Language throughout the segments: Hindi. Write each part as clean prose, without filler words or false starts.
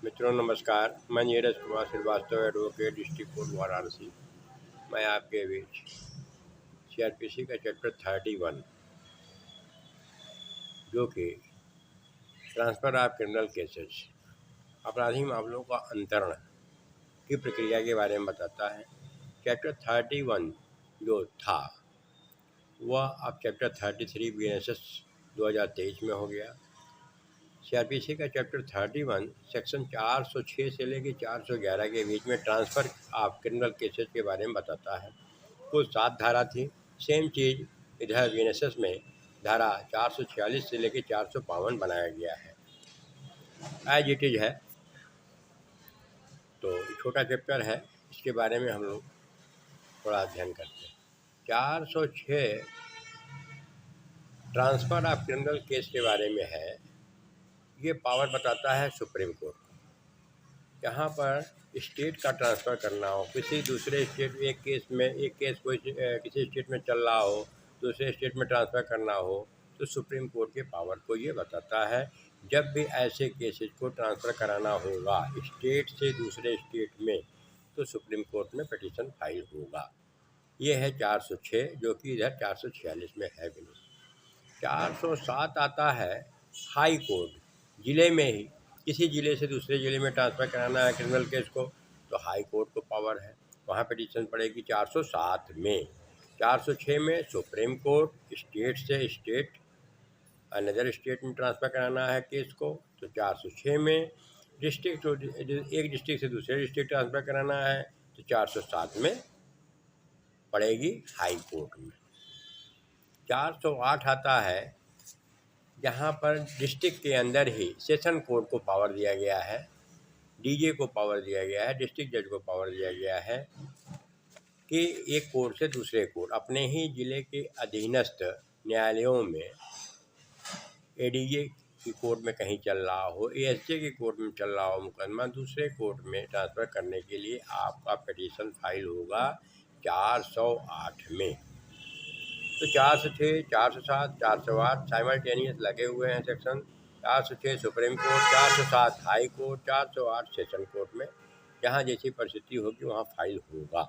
मित्रों नमस्कार। मैं Neeraj Kumar Shrivastava, advocate, district court Varanasi. मैं आपके बीच सीआरपीसी का चैप्टर 31 जो कि ट्रांसफ़र ऑफ क्रिमिनल केसेस, आपराधिक मामलों का अंतरण की प्रक्रिया के बारे में बताता है। चैप्टर 31 जो था वह अब चैप्टर 33 BNSS 2023 में हो गया। सीआरपीसी का चैप्टर 31 सेक्शन 406 से लेकर 411 के बीच में ट्रांसफ़र ऑफ क्रिमिनल केसेस के बारे में बताता है। कुल 7 धारा थी। सेम चीज़ इधर बीएनएसएस में धारा 446 से लेकर 452 बनाया गया है, एज इट इज़ है। तो छोटा चैप्टर है, इसके बारे में हम लोग थोड़ा अध्ययन करते हैं। 406 ट्रांसफ़र ऑफ क्रिमिनल केस के बारे में है। ये पावर बताता है सुप्रीम कोर्ट को। जहाँ पर स्टेट का ट्रांसफ़र करना हो, किसी दूसरे स्टेट में एक केस कोई किसी स्टेट में चल रहा हो, दूसरे स्टेट में ट्रांसफ़र करना हो, तो सुप्रीम कोर्ट के पावर को ये बताता है। जब भी ऐसे केसेस को ट्रांसफ़र कराना होगा स्टेट से दूसरे स्टेट में, तो सुप्रीम कोर्ट में पिटीशन फाइल होगा। ये है 406, जो कि इधर 446 में है भी नहीं। 407 आता है हाई कोर्ट। ज़िले में ही किसी ज़िले से दूसरे ज़िले में ट्रांसफ़र कराना है क्रिमिनल केस को, तो हाई कोर्ट को पावर है, वहाँ पिटीशन पड़ेगी 407 में। 406 में सुप्रीम कोर्ट स्टेट से स्टेट अनदर स्टेट में ट्रांसफ़र कराना है केस को, तो 406 में। डिस्ट्रिक्ट एक डिस्ट्रिक्ट से दूसरे डिस्ट्रिक्ट ट्रांसफ़र कराना है, तो 407 में पड़ेगी हाई कोर्ट में। 408 आता है जहाँ पर डिस्ट्रिक्ट के अंदर ही सेशन कोर्ट को पावर दिया गया है, डीजे को पावर दिया गया है, डिस्ट्रिक्ट जज को पावर दिया गया है कि एक कोर्ट से दूसरे कोर्ट अपने ही ज़िले के अधीनस्थ न्यायालयों में एडीजे की कोर्ट में कहीं चल रहा हो, एएसजे की कोर्ट में चल रहा हो मुकदमा, दूसरे कोर्ट में ट्रांसफ़र करने के लिए आपका पिटीशन फाइल होगा 408 में। तो 406, 407, 408 साइमल्टेनियस लगे हुए हैं section. 406 supreme court, 407 high court, 408 session court में। जहाँ जैसी परिस्थिति होगी वहाँ फाइल होगा।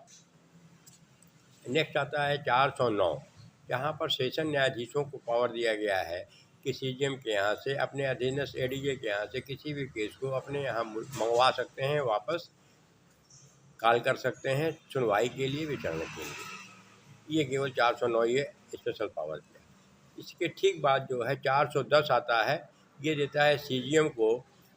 नेक्स्ट आता है 409, जहाँ पर सेशन न्यायाधीशों को पावर दिया गया है कि सीजीएम के यहाँ से अपने अधीनस्थ एडीजे के यहाँ से किसी भी केस को अपने यहाँ मंगवा सकते हैं, वापस कॉल कर सकते हैं सुनवाई के लिए, विचारने के लिए। ये केवल 409 ये स्पेशल पावर दिया। इसके ठीक बाद जो है 410 आता है। ये देता है सीजीएम को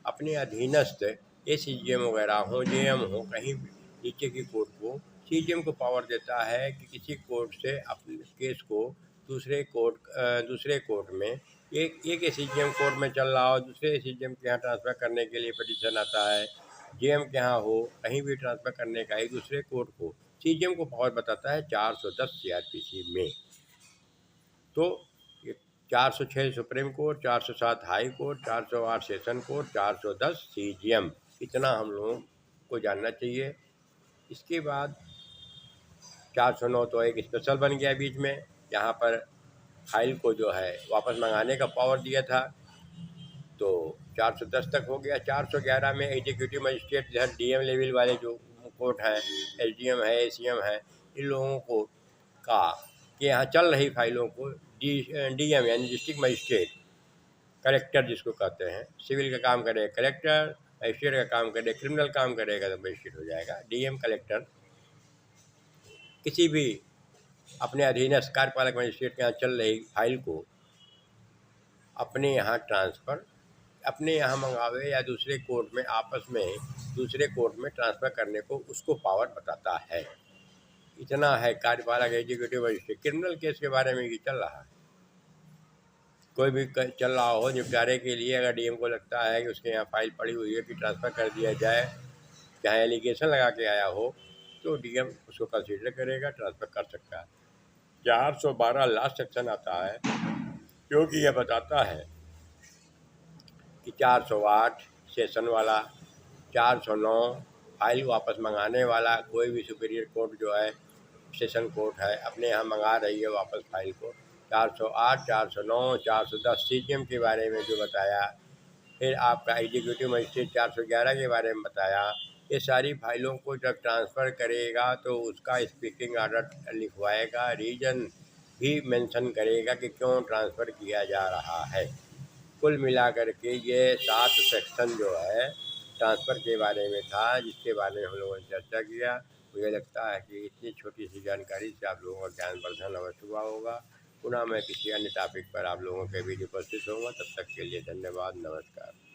अपने अधीनस्थ एसीजीएम वगैरह हो, जेएम हो, कहीं भी नीचे की कोर्ट को सीजीएम को पावर देता है कि किसी कोर्ट से अपने केस को दूसरे कोर्ट में एक एसीजीएम कोर्ट में चल रहा हो, दूसरे एसीजीएम के यहाँ ट्रांसफ़र करने के लिए पिटीशन आता है, जेएम के यहाँ हो, कहीं भी ट्रांसफ़र करने का एक दूसरे कोर्ट को सीजीएम को पावर बताता है 410 सीआरपीसी में। तो 406 supreme court, 407 high court, 408 session court, 410 CGM, इतना हम लोगों को जानना चाहिए। इसके बाद 409 तो एक स्पेशल बन गया बीच में, यहाँ पर फाइल को जो है वापस मंगाने का पावर दिया था, तो 410 तक हो गया। 411 में एग्जीक्यूटिव मजिस्ट्रेट इधर डीएम लेवल वाले जो कोर्ट हैं, एसडीएम है, एसीएम है, इन लोगों को का कि यहाँ चल रही फाइलों को डीएम यानी डिस्ट्रिक्ट मजिस्ट्रेट, कलेक्टर जिसको कहते हैं, सिविल का काम करे कलेक्टर, मजिस्ट्रेट का काम करे, क्रिमिनल काम करेगा तो मजिस्ट्रेट हो जाएगा। डीएम कलेक्टर किसी भी अपने अधीनस्थ कार्यपालक मजिस्ट्रेट के यहाँ चल रही फाइल को अपने यहाँ ट्रांसफ़र, अपने यहाँ मंगावे या दूसरे कोर्ट में आपस में दूसरे कोर्ट में ट्रांसफ़र करने को उसको पावर बताता है। इतना है कार्यपालक एग्जीक्यूटिव मजिस्ट्रेट। क्रिमिनल केस के बारे में ये चल रहा है, कोई भी चल रहा हो निपटारे के लिए, अगर डीएम को लगता है कि उसके यहाँ फाइल पड़ी हुई है कि ट्रांसफ़र कर दिया जाए, चाहे एलिगेशन लगा के आया हो, तो डीएम उसको कंसीडर करेगा, ट्रांसफ़र कर सकता है। 412 लास्ट सेक्शन आता है, क्योंकि यह बताता है कि 408 सेशन वाला, 409 फाइल वापस मंगाने वाला, कोई भी सुपीरियर कोर्ट जो है सेशन कोर्ट है अपने यहाँ मंगा रही है वापस फाइल को। 408, 409, 410 सीजीएम के बारे में जो बताया फिर आपका एग्जीक्यूटिव मजिस्ट्रेट 411 के बारे में बताया। ये सारी फाइलों को जब ट्रांसफ़र करेगा तो उसका स्पीकिंग ऑर्डर लिखवाएगा, रीज़न भी मेंशन करेगा कि क्यों ट्रांसफ़र किया जा रहा है। कुल मिलाकर के ये 7 सेक्शन जो है ट्रांसफ़र के बारे में था, जिसके बारे में हम लोगों ने चर्चा किया। मुझे लगता है कि इतनी छोटी सी जानकारी से आप लोगों का ज्ञानवर्धन अवश्य हुआ होगा। पुनः मैं किसी अन्य टॉपिक पर आप लोगों के बीच उपस्थित होऊंगा। तब तक के लिए धन्यवाद, नमस्कार।